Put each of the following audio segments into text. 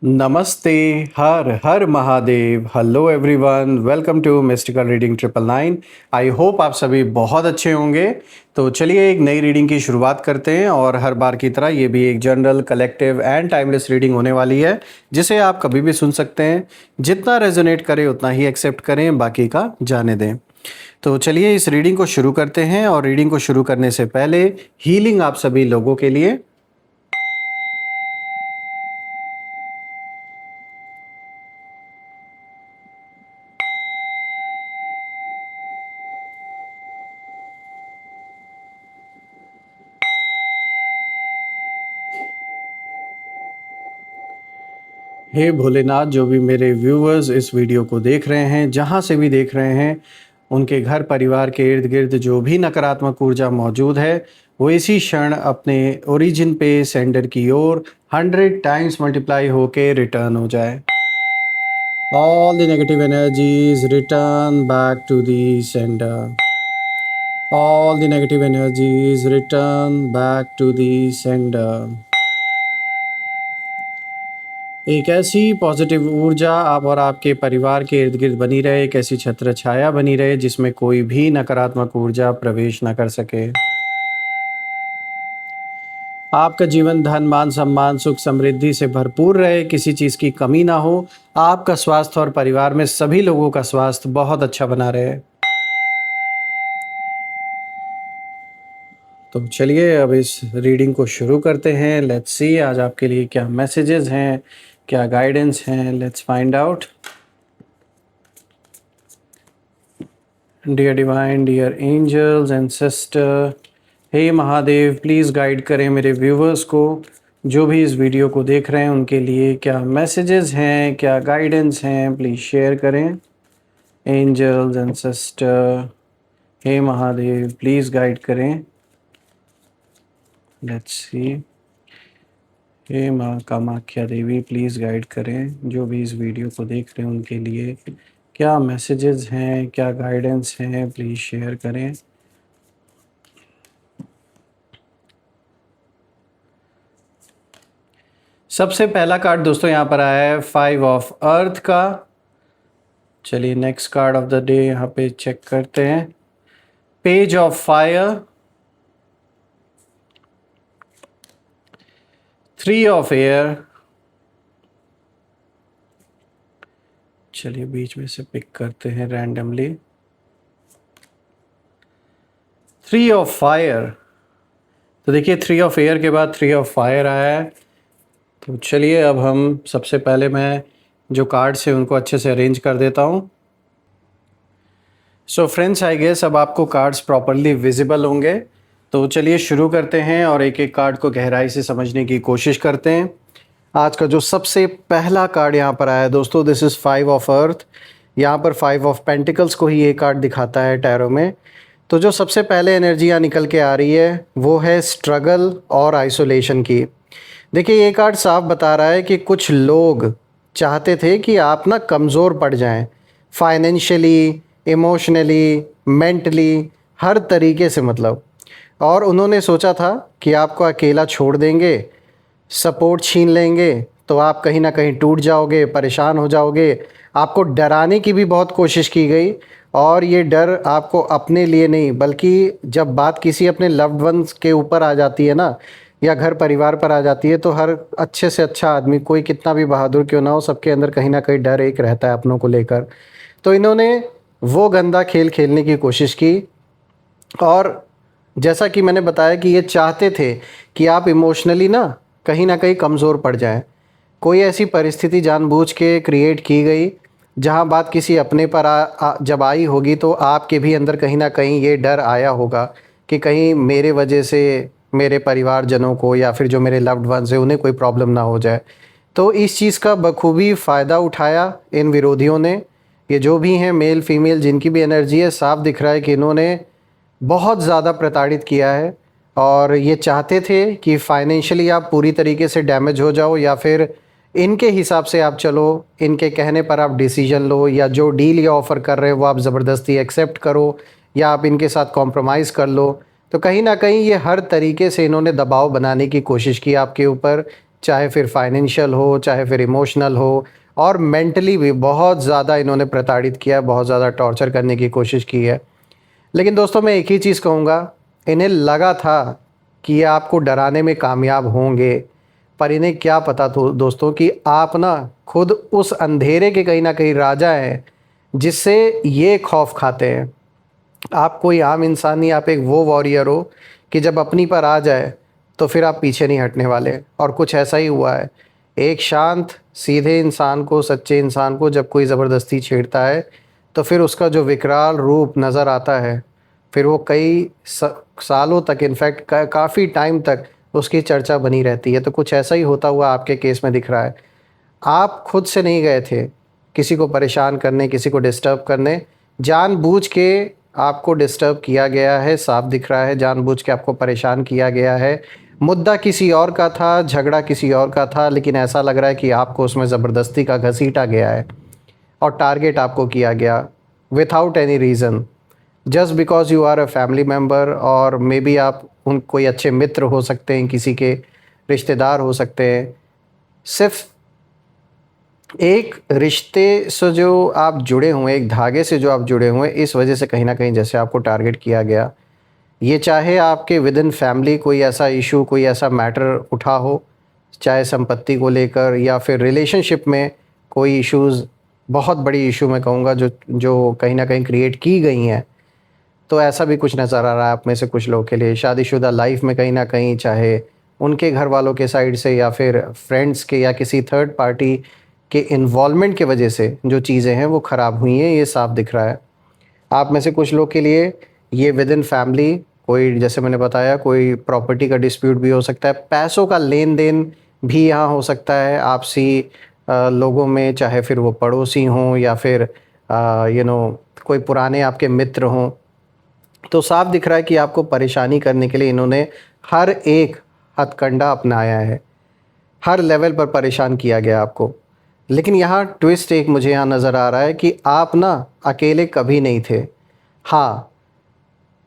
नमस्ते, हर हर Mahadev. Hello everyone, welcome to mystical reading 999। I hope आप सभी बहुत अच्छे होंगे। तो चलिए एक नई रीडिंग की शुरुआत करते हैं और हर बार की तरह ये भी एक general, collective and timeless reading होने वाली है, जिसे आप कभी भी सुन सकते हैं। जितना रेजोनेट करे उतना ही एक्सेप्ट करें, बाकी का जाने दें। तो चलिए इस रीडिंग को शुरू करते हैं। और रीडिंग को शुरू करने से पहले हीलिंग आप सभी लोगों के लिए। हे भोलेनाथ, जो भी मेरे व्यूअर्स इस वीडियो को देख रहे हैं, जहाँ से भी देख रहे हैं, उनके घर परिवार के इर्द गिर्द जो भी नकारात्मक ऊर्जा मौजूद है, वो इसी क्षण अपने ओरिजिन पे सेंडर की ओर 100 टाइम्स मल्टीप्लाई होके रिटर्न हो जाए। All the negative energies return back to the sender. All the negative energies return back to the sender. एक ऐसी पॉजिटिव ऊर्जा आप और आपके परिवार के इर्द गिर्द बनी रहे, एक ऐसी छत्र छाया बनी रहे जिसमें कोई भी नकारात्मक ऊर्जा प्रवेश न कर सके। आपका जीवन धन मान सम्मान सुख समृद्धि से भरपूर रहे, किसी चीज की कमी ना हो। आपका स्वास्थ्य और परिवार में सभी लोगों का स्वास्थ्य बहुत अच्छा बना रहे। तो चलिए अब इस रीडिंग को शुरू करते हैं। लेट्स सी आज आपके लिए क्या मैसेजेस हैं, क्या गाइडेंस हैं। Let's find out. Dear divine, dear angels and sister, हे महादेव, प्लीज़ गाइड करें मेरे व्यूवर्स को, जो भी इस वीडियो को देख रहे हैं उनके लिए क्या मैसेजेस हैं, क्या गाइडेंस हैं, प्लीज़ शेयर करें। एंजल्स एंड सिस्टर, हे महादेव, प्लीज़ गाइड करें। Let's see. हे माँ कामाख्या देवी, प्लीज़ गाइड करें जो भी इस वीडियो को देख रहे हैं उनके लिए क्या मैसेजेस हैं, क्या गाइडेंस हैं, प्लीज़ शेयर करें। सबसे पहला कार्ड दोस्तों यहाँ पर आया है 5 ऑफ अर्थ का। चलिए next card of the day यहाँ पे चेक करते हैं। Page of fire, 3 of air. चलिए बीच में से पिक करते हैं रैंडमली। 3 of fire. तो देखिए 3 ऑफ एयर के बाद 3 ऑफ फायर आया है। तो चलिए अब हम सबसे पहले मैं जो कार्ड्स हैं उनको अच्छे से अरेंज कर देता हूँ। सो फ्रेंड्स, आई गेस अब आपको कार्ड्स प्रॉपरली विजिबल होंगे। तो चलिए शुरू करते हैं और एक एक कार्ड को गहराई से समझने की कोशिश करते हैं। आज का जो सबसे पहला कार्ड यहाँ पर आया है दोस्तों, दिस इज़ 5 ऑफ अर्थ। यहाँ पर 5 ऑफ पेंटिकल्स को ही ये कार्ड दिखाता है टैरो में। तो जो सबसे पहले एनर्जी यहाँ निकल के आ रही है वो है स्ट्रगल और आइसोलेशन की। देखिए ये कार्ड साफ बता रहा है कि कुछ लोग चाहते थे कि आप ना कमज़ोर पड़ जाएं, फाइनेंशियली, इमोशनली, मेंटली, हर तरीके से मतलब। और उन्होंने सोचा था कि आपको अकेला छोड़ देंगे, सपोर्ट छीन लेंगे, तो आप कहीं ना कहीं टूट जाओगे, परेशान हो जाओगे। आपको डराने की भी बहुत कोशिश की गई, और ये डर आपको अपने लिए नहीं बल्कि जब बात किसी अपने लव्ड वंस के ऊपर आ जाती है ना, या घर परिवार पर आ जाती है, तो हर अच्छे से अच्छा आदमी, कोई कितना भी बहादुर क्यों ना हो, सबके अंदर कहीं ना कहीं डर एक रहता है अपनों को लेकर। तो इन्होंने वो गंदा खेल खेलने की कोशिश की। और जैसा कि मैंने बताया कि ये चाहते थे कि आप इमोशनली ना कहीं कमज़ोर पड़ जाएं। कोई ऐसी परिस्थिति जानबूझ के क्रिएट की गई जहां बात किसी अपने पर जब आई होगी, तो आपके भी अंदर कहीं ना कहीं ये डर आया होगा कि कहीं मेरे वजह से मेरे परिवारजनों को या फिर जो मेरे लव्ड वंस हैं उन्हें कोई प्रॉब्लम ना हो जाए। तो इस चीज़ का बखूबी फ़ायदा उठाया इन विरोधियों ने। ये जो भी हैं, मेल फीमेल, जिनकी भी एनर्जी है, साफ दिख रहा है कि इन्होंने बहुत ज़्यादा प्रताड़ित किया है। और ये चाहते थे कि फाइनेंशियली आप पूरी तरीके से डैमेज हो जाओ, या फिर इनके हिसाब से आप चलो, इनके कहने पर आप डिसीजन लो, या जो डील या ऑफ़र कर रहे हो वो आप ज़बरदस्ती एक्सेप्ट करो, या आप इनके साथ कॉम्प्रोमाइज़ कर लो। तो कहीं ना कहीं ये हर तरीके से इन्होंने दबाव बनाने की कोशिश की आपके ऊपर चाहे फिर फाइनेंशियल हो, चाहे फिर इमोशनल हो, और मेंटली भी बहुत ज़्यादा इन्होंने प्रताड़ित किया, बहुत ज़्यादा टॉर्चर करने की कोशिश की है। लेकिन दोस्तों मैं एक ही चीज़ कहूँगा, इन्हें लगा था कि ये आपको डराने में कामयाब होंगे, पर इन्हें क्या पता तो दोस्तों कि आप ना खुद उस अंधेरे के कहीं ना कहीं राजा हैं जिससे ये खौफ खाते हैं। आप कोई आम इंसान नहीं, आप एक वो वॉरियर हो कि जब अपनी पर आ जाए तो फिर आप पीछे नहीं हटने वाले, और कुछ ऐसा ही हुआ है। एक शांत सीधे इंसान को, सच्चे इंसान को जब कोई ज़बरदस्ती छेड़ता है तो फिर उसका जो विकराल रूप नज़र आता है, फिर वो कई सालों तक, इनफैक्ट काफ़ी टाइम तक उसकी चर्चा बनी रहती है। तो कुछ ऐसा ही होता हुआ आपके केस में दिख रहा है। आप खुद से नहीं गए थे किसी को परेशान करने, किसी को डिस्टर्ब करने, जानबूझ के आपको डिस्टर्ब किया गया है, साफ दिख रहा है, जानबूझ के आपको परेशान किया गया है। मुद्दा किसी और का था, झगड़ा किसी और का था, लेकिन ऐसा लग रहा है कि आपको उसमें ज़बरदस्ती का घसीटा गया है और टारगेट आपको किया गया without any reason, just because you are a family member, और मे बी आप उन कोई अच्छे मित्र हो सकते हैं, किसी के रिश्तेदार हो सकते हैं। सिर्फ एक रिश्ते से जो आप जुड़े हुए, एक धागे से जो आप जुड़े हुए, इस वजह से कहीं ना कहीं जैसे आपको टारगेट किया गया। ये चाहे आपके विद इन फैमिली कोई ऐसा इशू, कोई ऐसा मैटर उठा हो, चाहे संपत्ति को लेकर या फिर रिलेशनशिप में कोई इश्यूज़, बहुत बड़ी इशू मैं कहूँगा, जो जो कहीं ना कहीं क्रिएट की गई हैं। तो ऐसा भी कुछ नज़र आ रहा है आप में से कुछ लोगों के लिए। शादीशुदा लाइफ में कहीं ना कहीं, चाहे उनके घर वालों के साइड से या फिर फ्रेंड्स के या किसी थर्ड पार्टी के इन्वॉल्वमेंट की वजह से जो चीज़ें हैं वो ख़राब हुई हैं, ये साफ दिख रहा है। आप में से कुछ लोग के लिए ये विद इन फैमिली कोई, जैसे मैंने बताया, कोई प्रॉपर्टी का डिस्प्यूट भी हो सकता है, पैसों का लेन देन भी यहाँ हो सकता है आपसी लोगों में, चाहे फिर वो पड़ोसी हों या फिर कोई पुराने आपके मित्र हों। तो साफ दिख रहा है कि आपको परेशानी करने के लिए इन्होंने हर एक हथकंडा अपनाया है, हर लेवल पर परेशान किया गया आपको। लेकिन यहाँ ट्विस्ट एक मुझे यहाँ नज़र आ रहा है कि आप ना अकेले कभी नहीं थे। हाँ,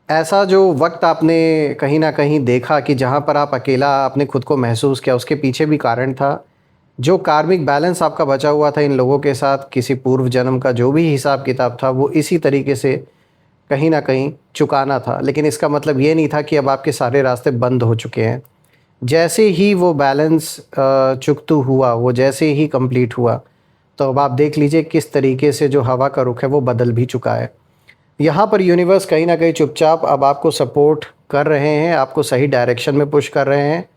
ऐसा जो वक्त आपने कहीं ना कहीं देखा कि जहाँ पर आप अकेला आपने खुद को महसूस किया, उसके पीछे भी कारण था। जो कार्मिक बैलेंस आपका बचा हुआ था इन लोगों के साथ, किसी पूर्व जन्म का जो भी हिसाब किताब था, वो इसी तरीके से कहीं ना कहीं चुकाना था। लेकिन इसका मतलब ये नहीं था कि अब आपके सारे रास्ते बंद हो चुके हैं। जैसे ही वो बैलेंस चुकतू हुआ, वो जैसे ही कंप्लीट हुआ, तो अब आप देख लीजिए किस तरीके से जो हवा का रुख है वो बदल भी चुका है। यहाँ पर यूनिवर्स कहीं ना कहीं चुपचाप अब आपको सपोर्ट कर रहे हैं, आपको सही डायरेक्शन में पुश कर रहे हैं।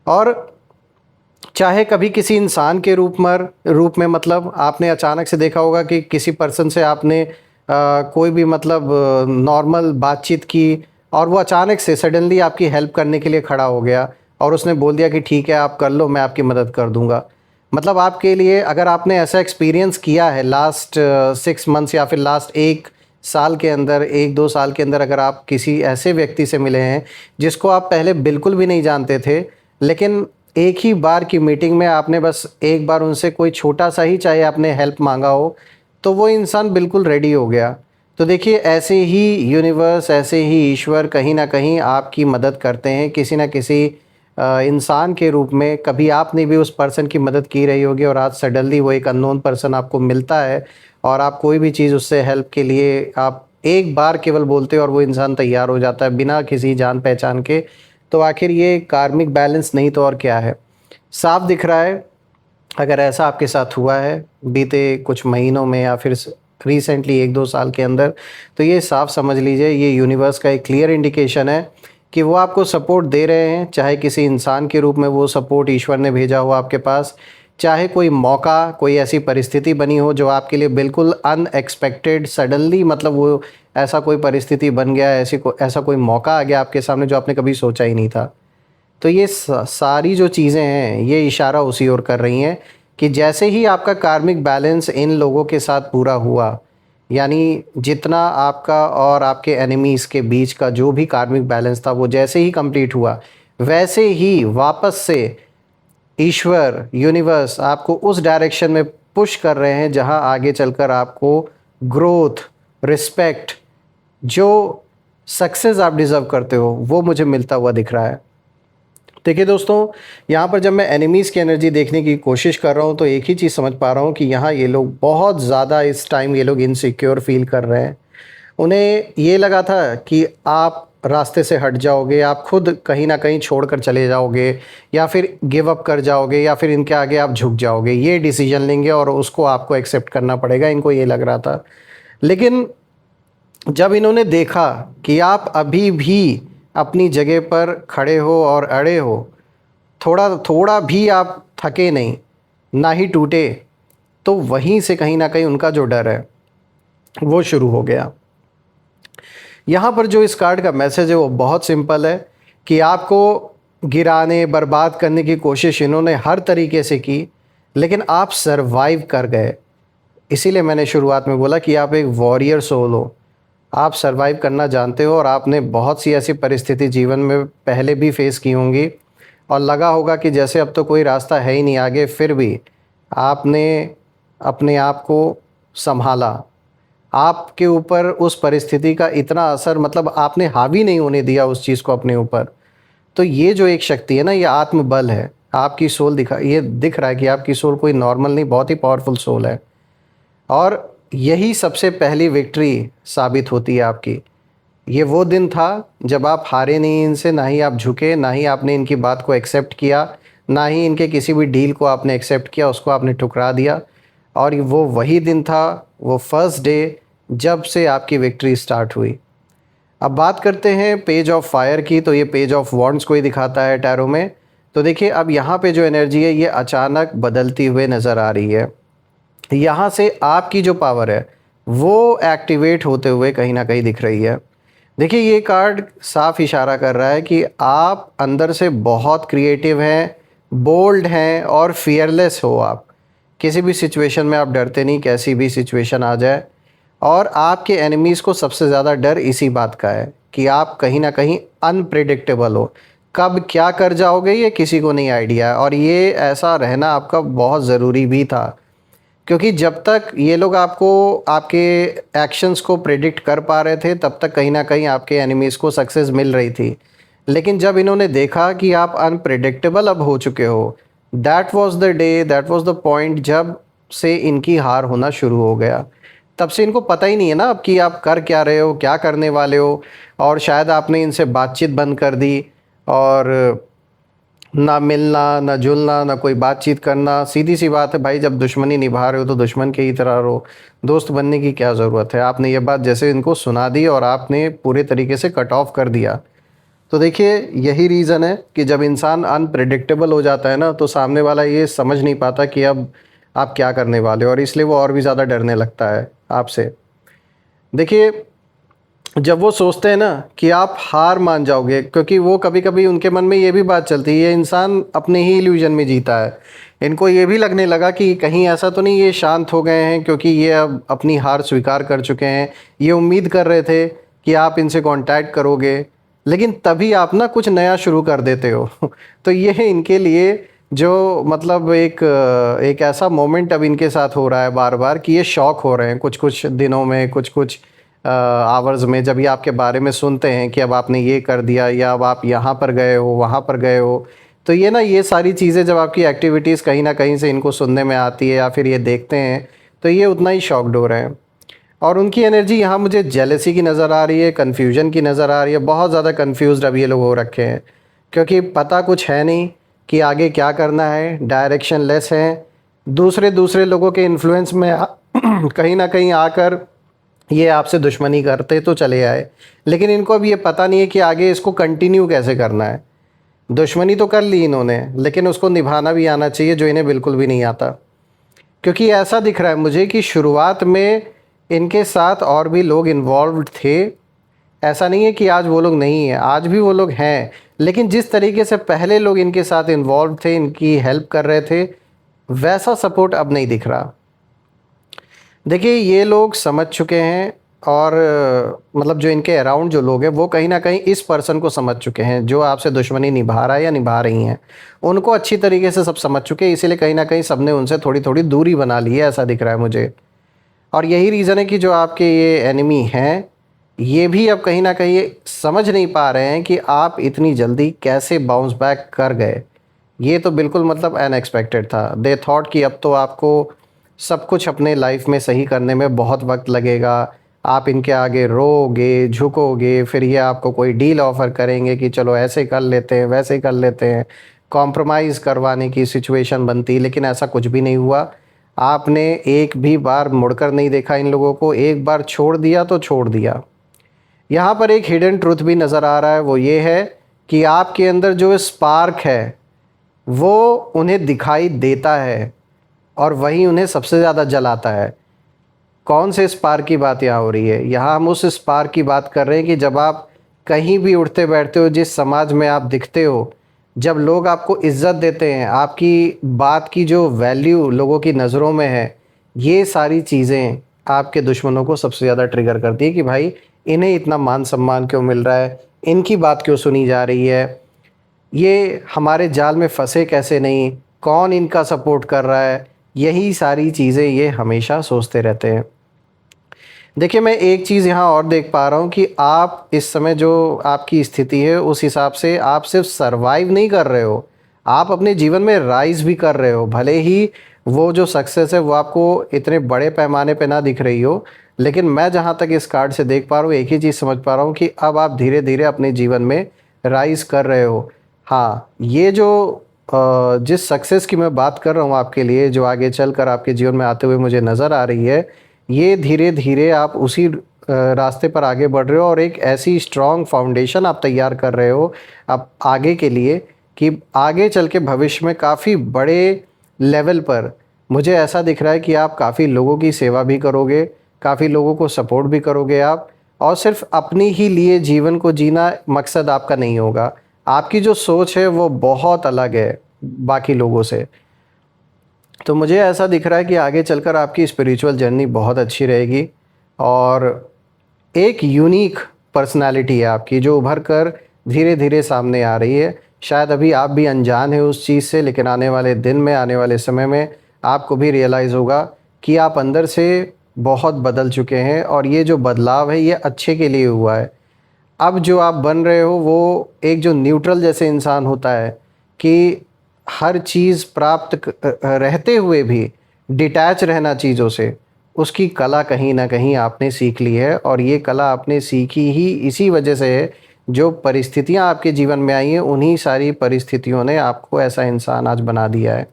और चाहे कभी किसी इंसान के रूप में मतलब आपने अचानक से देखा होगा कि किसी पर्सन से आपने कोई भी मतलब नॉर्मल बातचीत की, और वो अचानक से सडनली आपकी हेल्प करने के लिए खड़ा हो गया और उसने बोल दिया कि ठीक है आप कर लो, मैं आपकी मदद कर दूंगा। मतलब आपके लिए, अगर आपने ऐसा एक्सपीरियंस किया है लास्ट 6 मंथ्स या फिर लास्ट 1 साल के अंदर, 1-2 साल के अंदर, अगर आप किसी ऐसे व्यक्ति से मिले हैं जिसको आप पहले बिल्कुल भी नहीं जानते थे, लेकिन एक ही बार की मीटिंग में आपने बस एक बार उनसे कोई छोटा सा ही, चाहे आपने हेल्प मांगा हो, तो वो इंसान बिल्कुल रेडी हो गया। तो देखिए, ऐसे ही यूनिवर्स, ऐसे ही ईश्वर कहीं ना कहीं आपकी मदद करते हैं किसी ना किसी इंसान के रूप में। कभी आपने भी उस पर्सन की मदद की रही होगी और आज सडनली वो एक अननोन पर्सन आपको मिलता है और आप कोई भी चीज़ उससे हेल्प के लिए आप एक बार केवल बोलते हो और वो इंसान तैयार हो जाता है बिना किसी जान पहचान के। तो आखिर ये कार्मिक बैलेंस नहीं तो और क्या है। साफ दिख रहा है, अगर ऐसा आपके साथ हुआ है बीते कुछ महीनों में या फिर रिसेंटली 1-2 साल के अंदर, तो ये साफ समझ लीजिए, ये यूनिवर्स का एक क्लियर इंडिकेशन है कि वो आपको सपोर्ट दे रहे हैं। चाहे किसी इंसान के रूप में वो सपोर्ट ईश्वर ने भेजा हो आपके पास, चाहे कोई मौका, कोई ऐसी परिस्थिति बनी हो जो आपके लिए बिल्कुल अनएक्सपेक्टेड, सडनली मतलब वो ऐसा कोई परिस्थिति बन गया, ऐसा कोई मौका आ गया आपके सामने जो आपने कभी सोचा ही नहीं था। तो ये सारी जो चीज़ें हैं ये इशारा उसी ओर कर रही हैं कि जैसे ही आपका कार्मिक बैलेंस इन लोगों के साथ पूरा हुआ, यानी जितना आपका और आपके एनिमीज़ के बीच का जो भी कार्मिक बैलेंस था वो जैसे ही कंप्लीट हुआ, वैसे ही वापस से ईश्वर, यूनिवर्स आपको उस डायरेक्शन में पुश कर रहे हैं जहां आगे चलकर आपको ग्रोथ, रिस्पेक्ट, जो सक्सेस आप डिज़र्व करते हो वो मुझे मिलता हुआ दिख रहा है। देखिए दोस्तों, यहाँ पर जब मैं एनिमीज़ की एनर्जी देखने की कोशिश कर रहा हूँ तो एक ही चीज़ समझ पा रहा हूँ कि यहाँ ये लोग बहुत ज़्यादा इस टाइम ये लोग इनसिक्योर फील कर रहे हैं। उन्हें ये लगा था कि आप रास्ते से हट जाओगे, आप खुद कहीं न कहीं छोड़कर चले जाओगे या फिर गिव अप कर जाओगे या फिर इनके आगे आप झुक जाओगे। ये डिसीज़न लेंगे और उसको आपको एक्सेप्ट करना पड़ेगा, इनको ये लग रहा था। लेकिन जब इन्होंने देखा कि आप अभी भी अपनी जगह पर खड़े हो और अड़े हो, थोड़ा थोड़ा भी आप थके नहीं, ना ही टूटे, तो वहीं से कहीं न कहीं उनका जो डर है वो शुरू हो गया। यहाँ पर जो इस कार्ड का मैसेज है वो बहुत सिंपल है कि आपको गिराने, बर्बाद करने की कोशिश इन्होंने हर तरीके से की, लेकिन आप सरवाइव कर गए। इसीलिए मैंने शुरुआत में बोला कि आप एक वॉरियर सोल हो, आप सरवाइव करना जानते हो और आपने बहुत सी ऐसी परिस्थिति जीवन में पहले भी फेस की होंगी और लगा होगा कि जैसे अब तो कोई रास्ता है ही नहीं आगे, फिर भी आपने अपने आप को संभाला। आपके ऊपर उस परिस्थिति का इतना असर, मतलब आपने हावी नहीं होने दिया उस चीज़ को अपने ऊपर। तो ये जो एक शक्ति है ना, ये आत्मबल है। आपकी सोल ये दिख रहा है कि आपकी सोल कोई नॉर्मल नहीं, बहुत ही पावरफुल सोल है और यही सबसे पहली विक्ट्री साबित होती है आपकी। ये वो दिन था जब आप हारे नहीं इनसे, ना ही आप झुके, ना ही आपने इनकी बात को एक्सेप्ट किया, ना ही इनके किसी भी डील को आपने एक्सेप्ट किया, उसको आपने ठुकरा दिया। और वो वही दिन था, वो फर्स्ट डे जब से आपकी विक्ट्री स्टार्ट हुई। अब बात करते हैं पेज ऑफ फायर की, तो ये पेज ऑफ वॉन्ड्स को ही दिखाता है टैरो में। तो देखिए अब यहाँ पे जो एनर्जी है ये अचानक बदलती हुए नज़र आ रही है। यहाँ से आपकी जो पावर है वो एक्टिवेट होते हुए कहीं ना कहीं दिख रही है। देखिए ये कार्ड साफ इशारा कर रहा है कि आप अंदर से बहुत क्रिएटिव हैं, बोल्ड हैं और फियरलेस हो। आप किसी भी सिचुएशन में आप डरते नहीं, कैसी भी सिचुएशन आ जाए। और आपके एनिमीज़ को सबसे ज़्यादा डर इसी बात का है कि आप कहीं ना कहीं अनप्रिडिक्टेबल हो, कब क्या कर जाओगे ये किसी को नहीं आइडिया है। और ये ऐसा रहना आपका बहुत ज़रूरी भी था, क्योंकि जब तक ये लोग आपको आपके एक्शंस को प्रेडिक्ट कर पा रहे थे तब तक कहीं ना कहीं आपके एनिमीज़ को सक्सेस मिल रही थी। लेकिन जब इन्होंने देखा कि आप अनप्रेडिक्टेबल अब हो चुके हो, that was the day, that was the point जब से इनकी हार होना शुरू हो गया। तब से इनको पता ही नहीं है ना अब कि आप कर क्या रहे हो, क्या करने वाले हो। और शायद आपने इनसे बातचीत बंद कर दी और ना मिलना, ना जुलना, ना कोई बातचीत करना। सीधी सी बात है भाई, जब दुश्मनी निभा रहे हो तो दुश्मन के ही तरह रहो, दोस्त बनने की क्या ज़रूरत है। आपने ये बात जैसे इनको सुना दी और आपने पूरे तरीके से कट ऑफ कर दिया। तो देखिए यही रीज़न है कि जब इंसान अनप्रेडिक्टेबल हो जाता है ना, तो सामने वाला ये समझ नहीं पाता कि अब आप क्या करने वाले हो, और इसलिए वो और भी ज़्यादा डरने लगता है आपसे। देखिए जब वो सोचते हैं ना कि आप हार मान जाओगे, क्योंकि वो कभी कभी उनके मन में ये भी बात चलती है, ये इंसान अपने ही इल्यूजन में जीता है। इनको ये भी लगने लगा कि कहीं ऐसा तो नहीं ये शांत हो गए हैं, क्योंकि ये अब अपनी हार स्वीकार कर चुके हैं। ये उम्मीद कर रहे थे कि आप इनसे कांटेक्ट करोगे, लेकिन तभी आप ना कुछ नया शुरू कर देते हो। तो ये इनके लिए जो मतलब एक ऐसा मोमेंट अब इनके साथ हो रहा है बार बार कि ये शॉक हो रहे हैं कुछ कुछ दिनों में, कुछ कुछ आवर्स में, जब ये आपके बारे में सुनते हैं कि अब आपने ये कर दिया या अब आप यहाँ पर गए हो, वहाँ पर गए हो। तो ये ना ये सारी चीज़ें जब आपकी एक्टिविटीज़ कहीं ना कहीं से इनको सुनने में आती है या फिर ये देखते हैं, तो ये उतना ही शॉक्ड हो रहे हैं। और उनकी एनर्जी यहाँ मुझे जेलसी की नज़र आ रही है, कन्फ्यूजन की नज़र आ रही है। बहुत ज़्यादा कन्फ्यूज़्ड अब ये लोग हो रखे हैं, क्योंकि पता कुछ है नहीं कि आगे क्या करना है, डायरेक्शन लेस हैं। दूसरे लोगों के इन्फ्लुएंस में कहीं ना कहीं आकर ये आपसे दुश्मनी करते तो चले आए, लेकिन इनको अब ये पता नहीं है कि आगे इसको कंटिन्यू कैसे करना है। दुश्मनी तो कर ली इन्होंने, लेकिन उसको निभाना भी आना चाहिए, जो इन्हें बिल्कुल भी नहीं आता। क्योंकि ऐसा दिख रहा है मुझे कि शुरुआत में इनके साथ और भी लोग इन्वॉल्व थे। ऐसा नहीं है कि आज वो लोग नहीं हैं, आज भी वो लोग हैं, लेकिन जिस तरीके से पहले लोग इनके साथ इन्वॉल्व थे, इनकी हेल्प कर रहे थे, वैसा सपोर्ट अब नहीं दिख रहा। देखिए ये लोग समझ चुके हैं, और मतलब जो इनके अराउंड जो लोग हैं वो कहीं ना कहीं इस पर्सन को समझ चुके हैं, जो आपसे दुश्मनी निभा रहा है या निभा रही हैं, उनको अच्छी तरीके से सब समझ चुके हैं। इसीलिए कहीं ना कहीं सबने उनसे थोड़ी थोड़ी दूरी बना ली है, ऐसा दिख रहा है मुझे। और यही रीज़न है कि जो आपके ये एनिमी हैं, ये भी अब कहीं ना कहीं समझ नहीं पा रहे हैं कि आप इतनी जल्दी कैसे बाउंस बैक कर गए। ये तो बिल्कुल मतलब अनएक्सपेक्टेड था। दे थॉट कि अब तो आपको सब कुछ अपने लाइफ में सही करने में बहुत वक्त लगेगा, आप इनके आगे रोओगे, झुकोगे, फिर ये आपको कोई डील ऑफ़र करेंगे कि चलो ऐसे कर लेते हैं, वैसे कर लेते हैं, कॉम्प्रोमाइज़ करवाने की सिचुएशन बनती। लेकिन ऐसा कुछ भी नहीं हुआ। आपने एक भी बार मुड़कर नहीं देखा इन लोगों को, एक बार छोड़ दिया तो छोड़ दिया। यहाँ पर एक हिडन ट्रुथ भी नज़र आ रहा है, वो ये है कि आपके अंदर जो स्पार्क है वो उन्हें दिखाई देता है और वही उन्हें सबसे ज़्यादा जलाता है। कौन से स्पार्क की बात यहाँ हो रही है? यहाँ हम उस स्पार्क की बात कर रहे हैं कि जब आप कहीं भी उठते बैठते हो, जिस समाज में आप दिखते हो, जब लोग आपको इज़्ज़त देते हैं, आपकी बात की जो वैल्यू लोगों की नज़रों में है, ये सारी चीज़ें आपके दुश्मनों को सबसे ज़्यादा ट्रिगर करती है कि भाई इन्हें इतना मान सम्मान क्यों मिल रहा है, इनकी बात क्यों सुनी जा रही है, ये हमारे जाल में फंसे कैसे नहीं, कौन इनका सपोर्ट कर रहा है। यही सारी चीज़ें ये हमेशा सोचते रहते हैं। देखिए, मैं एक चीज़ यहाँ और देख पा रहा हूँ कि आप इस समय जो आपकी स्थिति है उस हिसाब से आप सिर्फ सरवाइव नहीं कर रहे हो, आप अपने जीवन में राइज़ भी कर रहे हो। भले ही वो जो सक्सेस है वो आपको इतने बड़े पैमाने पे ना दिख रही हो, लेकिन मैं जहाँ तक इस कार्ड से देख पा रहा हूँ एक ही चीज़ समझ पा रहा हूँ कि अब आप धीरे धीरे अपने जीवन में राइज़ कर रहे हो। हाँ, ये जो जिस सक्सेस की मैं बात कर रहा हूँ आपके लिए, जो आगे चलकर आपके जीवन में आते हुए मुझे नज़र आ रही है, ये धीरे धीरे आप उसी रास्ते पर आगे बढ़ रहे हो और एक ऐसी स्ट्रॉन्ग फाउंडेशन आप तैयार कर रहे हो आप आगे के लिए कि आगे चल के भविष्य में काफ़ी बड़े लेवल पर मुझे ऐसा दिख रहा है कि आप काफ़ी लोगों की सेवा भी करोगे, काफ़ी लोगों को सपोर्ट भी करोगे आप। और सिर्फ अपनी ही लिए जीवन को जीना मकसद आपका नहीं होगा। आपकी जो सोच है वो बहुत अलग है बाकी लोगों से। तो मुझे ऐसा दिख रहा है कि आगे चलकर आपकी स्पिरिचुअल जर्नी बहुत अच्छी रहेगी और एक यूनिक पर्सनालिटी है आपकी जो उभर कर धीरे धीरे सामने आ रही है। शायद अभी आप भी अनजान हैं उस चीज़ से, लेकिन आने वाले दिन में, आने वाले समय में आपको भी रियलाइज़ होगा कि आप अंदर से बहुत बदल चुके हैं और ये जो बदलाव है ये अच्छे के लिए हुआ है। अब जो आप बन रहे हो वो एक जो न्यूट्रल जैसे इंसान होता है कि हर चीज़ प्राप्त रहते हुए भी डिटैच रहना चीज़ों से, उसकी कला कहीं ना कहीं आपने सीख ली है। और ये कला आपने सीखी ही इसी वजह से है, जो परिस्थितियां आपके जीवन में आई हैं उन्हीं सारी परिस्थितियों ने आपको ऐसा इंसान आज बना दिया है।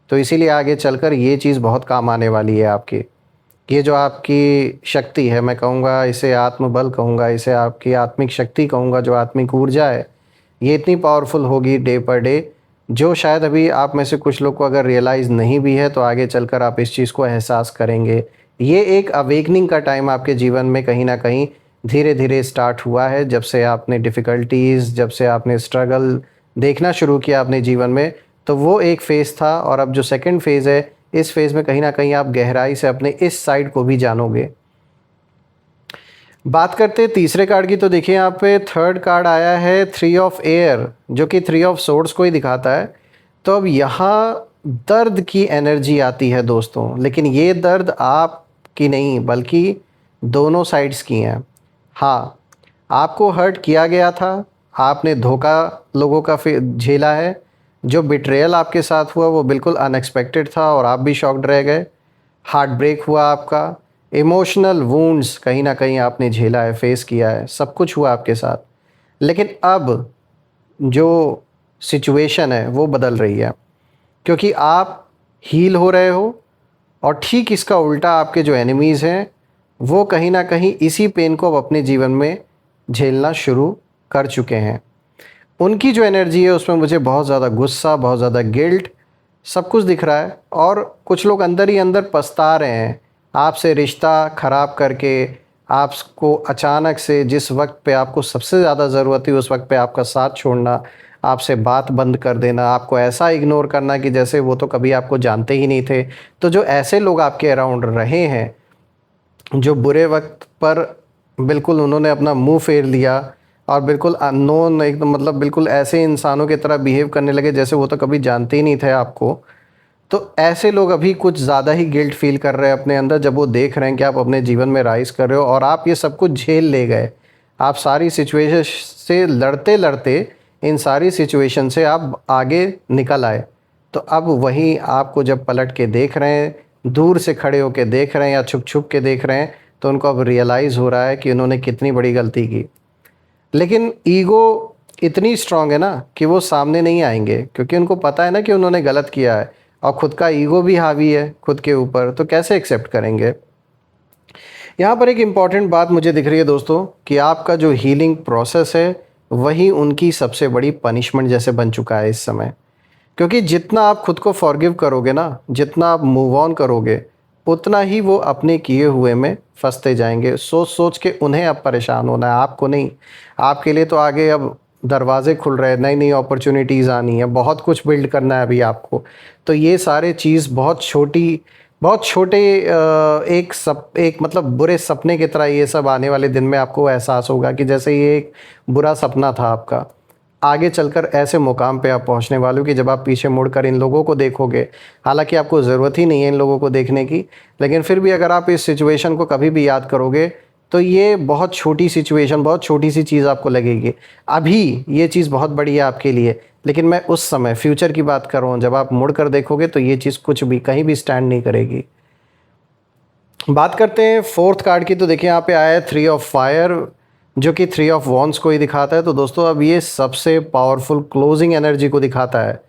तो इसीलिए आगे चलकर ये चीज़ बहुत काम आने वाली है आपकी। ये जो आपकी शक्ति है, मैं कहूँगा इसे आत्मबल कहूँगा, इसे आपकी आत्मिक शक्ति कहूँगा, जो आत्मिक ऊर्जा है, ये इतनी पावरफुल होगी डे पर डे, जो शायद अभी आप में से कुछ लोग को अगर रियलाइज़ नहीं भी है तो आगे चलकर आप इस चीज़ को एहसास करेंगे। ये एक अवेकनिंग का टाइम आपके जीवन में कहीं ना कहीं धीरे धीरे स्टार्ट हुआ है। जब से आपने डिफ़िकल्टीज़, जब से आपने स्ट्रगल देखना शुरू किया अपने जीवन में, तो वो एक फ़ेज़ था। और अब जो सेकंड फ़ेज़ है, इस फेज़ में कहीं ना कहीं आप गहराई से अपने इस साइड को भी जानोगे। बात करते हैं तीसरे कार्ड की, तो देखिए यहाँ पे थर्ड कार्ड आया है 3 ऑफ एयर, जो कि 3 ऑफ सोर्ड्स को ही दिखाता है। तो अब यहाँ दर्द की एनर्जी आती है दोस्तों, लेकिन ये दर्द आपकी नहीं बल्कि दोनों साइड्स की हैं। हाँ, आपको हर्ट किया गया था, आपने धोखा लोगों का झेला है, जो बिट्रेयल आपके साथ हुआ वो बिल्कुल अनएक्सपेक्टेड था और आप भी शॉक्ड रह गए। हार्ट ब्रेक हुआ आपका, इमोशनल वुंड्स कहीं ना कहीं आपने झेला है, फेस किया है, सब कुछ हुआ आपके साथ। लेकिन अब जो सिचुएशन है वो बदल रही है, क्योंकि आप हील हो रहे हो। और ठीक इसका उल्टा आपके जो एनिमीज़ हैं वो कहीं ना कहीं इसी पेन को अब अपने जीवन में झेलना शुरू कर चुके हैं। उनकी जो एनर्जी है उसमें मुझे बहुत ज़्यादा गुस्सा, बहुत ज़्यादा गिल्ट, सब कुछ दिख रहा है। और कुछ लोग अंदर ही अंदर पछता रहे हैं आपसे रिश्ता ख़राब करके, आपको अचानक से जिस वक्त पे आपको सबसे ज़्यादा ज़रूरत थी उस वक्त पे आपका साथ छोड़ना, आपसे बात बंद कर देना, आपको ऐसा इग्नोर करना कि जैसे वो तो कभी आपको जानते ही नहीं थे। तो जो ऐसे लोग आपके अराउंड रहे हैं, जो बुरे वक्त पर बिल्कुल उन्होंने अपना मुंह फेर लिया और बिल्कुल अननोन, एकदम मतलब बिल्कुल ऐसे इंसानों की तरह बिहेव करने लगे जैसे वो तो कभी जानते ही नहीं थे आपको, तो ऐसे लोग अभी कुछ ज़्यादा ही गिल्ट फील कर रहे हैं अपने अंदर, जब वो देख रहे हैं कि आप अपने जीवन में राइज़ कर रहे हो और आप ये सब कुछ झेल ले गए। आप सारी सिचुएशन से लड़ते लड़ते इन सारी सिचुएशन से आप आगे निकल आए। तो अब वहीं आपको जब पलट के देख रहे हैं, दूर से खड़े होके देख रहे हैं या छुप छुप के देख रहे हैं, तो उनको अब रियलाइज़ हो रहा है कि उन्होंने कितनी बड़ी गलती की। लेकिन ईगो इतनी स्ट्रांग है ना कि वो सामने नहीं आएंगे, क्योंकि उनको पता है ना कि उन्होंने गलत किया है, और ख़ुद का ईगो भी हावी है खुद के ऊपर, तो कैसे एक्सेप्ट करेंगे। यहाँ पर एक इम्पॉर्टेंट बात मुझे दिख रही है दोस्तों, कि आपका जो हीलिंग प्रोसेस है वही उनकी सबसे बड़ी पनिशमेंट जैसे बन चुका है इस समय। क्योंकि जितना आप खुद को फॉरगिव करोगे ना, जितना आप मूव ऑन करोगे, उतना ही वो अपने किए हुए में फंसते जाएंगे। सोच सोच के उन्हें अब परेशान होना है, आपको नहीं। आपके लिए तो आगे अब दरवाजे खुल रहे हैं, नई नई अपॉर्चुनिटीज़ आनी है, बहुत कुछ बिल्ड करना है अभी आपको। तो ये सारे चीज़ बहुत छोटे एक मतलब बुरे सपने की तरह ये सब आने वाले दिन में आपको एहसास होगा कि जैसे ये एक बुरा सपना था आपका। आगे चलकर ऐसे मुकाम पे आप पहुंचने वाले हो कि जब आप पीछे मुड़कर इन लोगों को देखोगे, हालांकि आपको ज़रूरत ही नहीं है इन लोगों को देखने की, लेकिन फिर भी अगर आप इस सिचुएशन को कभी भी याद करोगे तो ये बहुत छोटी सिचुएशन, बहुत छोटी सी चीज़ आपको लगेगी। अभी ये चीज़ बहुत बड़ी है आपके लिए, लेकिन मैं उस समय फ्यूचर की बात कर रहा हूँ, जब आप मुड़ कर देखोगे तो ये चीज़ कुछ भी कहीं भी स्टैंड नहीं करेगी। बात करते हैं फोर्थ कार्ड की। तो देखिए यहाँ पे आया है 3 ऑफ फायर, जो कि 3 ऑफ वॉन्ड्स को ही दिखाता है। तो दोस्तों अब ये सबसे पावरफुल क्लोजिंग एनर्जी को दिखाता है।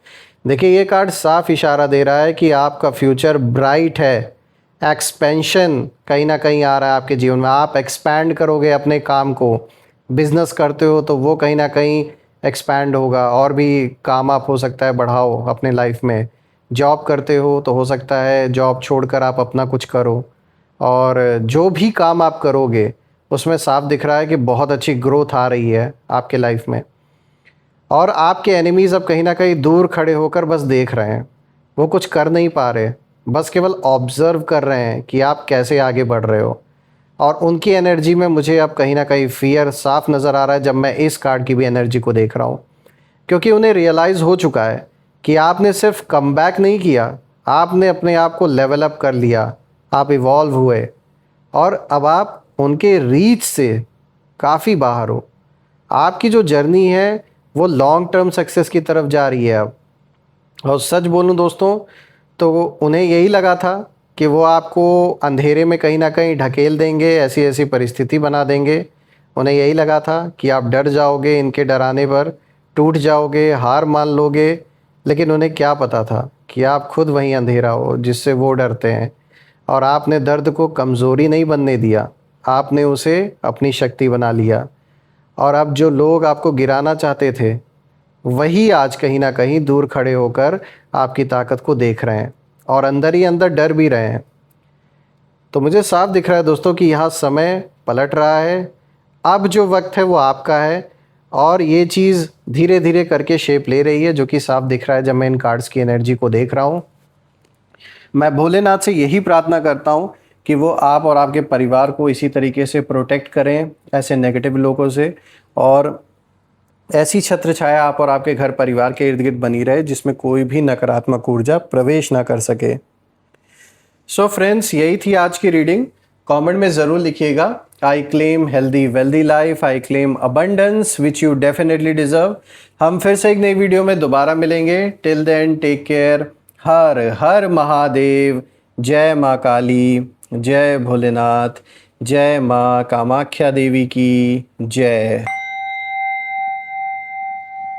देखिए ये कार्ड साफ इशारा दे रहा है कि आपका फ्यूचर ब्राइट है। एक्सपेंशन कहीं ना कहीं आ रहा है आपके जीवन में, आप एक्सपैंड करोगे अपने काम को। बिजनेस करते हो तो वो कहीं ना कहीं एक्सपैंड होगा, और भी काम आप हो सकता है बढ़ाओ अपने लाइफ में। जॉब करते हो तो हो सकता है जॉब छोड़कर आप अपना कुछ करो, और जो भी काम आप करोगे उसमें साफ दिख रहा है कि बहुत अच्छी ग्रोथ आ रही है आपके लाइफ में। और आपके एनिमीज़ अब कहीं ना कहीं दूर खड़े होकर बस देख रहे हैं, वो कुछ कर नहीं पा रहे, बस केवल ऑब्ज़र्व कर रहे हैं कि आप कैसे आगे बढ़ रहे हो। और उनकी एनर्जी में मुझे अब कहीं ना कहीं फ़ियर साफ नज़र आ रहा है जब मैं इस कार्ड की भी एनर्जी को देख रहा हूँ। क्योंकि उन्हें रियलाइज़ हो चुका है कि आपने सिर्फ कम बैक नहीं किया, आपने अपने आप को लेवल अप कर लिया, आप इवॉल्व हुए, और अब आप उनके रीच से काफ़ी बाहर हो। आपकी जो जर्नी है वो लॉन्ग टर्म सक्सेस की तरफ जा रही है अब। और सच बोलूं दोस्तों, तो उन्हें यही लगा था कि वो आपको अंधेरे में कहीं ना कहीं ढकेल देंगे, ऐसी ऐसी परिस्थिति बना देंगे। उन्हें यही लगा था कि आप डर जाओगे, इनके डराने पर टूट जाओगे, हार मान लोगे। लेकिन उन्हें क्या पता था कि आप खुद वही अंधेरा हो जिससे वो डरते हैं। और आपने दर्द को कमज़ोरी नहीं बनने दिया, आपने उसे अपनी शक्ति बना लिया। और अब जो लोग आपको गिराना चाहते थे, वही आज कहीं ना कहीं दूर खड़े होकर आपकी ताकत को देख रहे हैं, और अंदर ही अंदर डर भी रहे हैं। तो मुझे साफ दिख रहा है दोस्तों कि यहाँ समय पलट रहा है। अब जो वक्त है वो आपका है, और ये चीज़ धीरे धीरे करके शेप ले रही है, जो कि साफ दिख रहा है जब मैं इन कार्ड्स की एनर्जी को देख रहा हूँ। मैं भोलेनाथ से यही प्रार्थना करता हूँ कि वो आप और आपके परिवार को इसी तरीके से प्रोटेक्ट करें ऐसे नेगेटिव लोगों से, और ऐसी छत्र छाया आप और आपके घर परिवार के इर्द गिर्द बनी रहे जिसमें कोई भी नकारात्मक ऊर्जा प्रवेश ना कर सके। सो फ्रेंड्स, यही थी आज की रीडिंग। कमेंट में ज़रूर लिखिएगा, I claim healthy wealthy life, I claim abundance which you definitely deserve. हम फिर से एक नई वीडियो में दोबारा मिलेंगे। Till then take care. हर हर महादेव। जय माँ काली, जय भोलेनाथ, जय माँ कामाख्या देवी की जय।